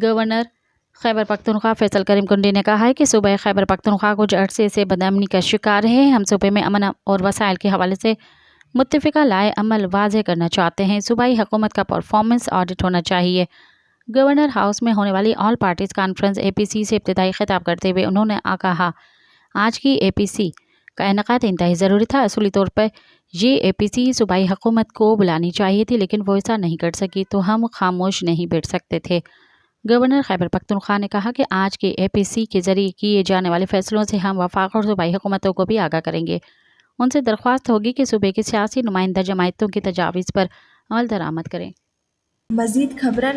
Governor Khyber Pakhtunkhwa Faisal کریم کنڈی نے کہا ہے کہ صوبہ خیبر پختونخوا کچھ عرصے سے بدامنی کا شکار ہے۔ ہم صوبے میں امن اور وسائل کے حوالے سے متفقہ لائے عمل واضح کرنا چاہتے ہیں۔ صوبائی حکومت کا پرفارمنس آڈٹ ہونا چاہیے۔ گورنر ہاؤس میں ہونے والی آل پارٹیز کانفرنس APC سے ابتدائی خطاب کرتے ہوئے انہوں نے کہا آج کی APC کا انعقاد انتہائی ضروری تھا۔ اصولی طور پر یہ APC صوبائی حکومت کو بلانی چاہیے تھی، لیکن وہ ایسا نہیں کر سکی تو ہم خاموش نہیں بیٹھ سکتے تھے۔ گورنر خیبر پختونخوا نے کہا کہ آج کے APC کے ذریعے کیے جانے والے فیصلوں سے ہم وفاق اور صوبائی حکومتوں کو بھی آگاہ کریں گے۔ ان سے درخواست ہوگی کہ صوبے کی سیاسی نمائندہ جماعتوں کی تجاویز پر عمل درآمد کریں۔ مزید خبرن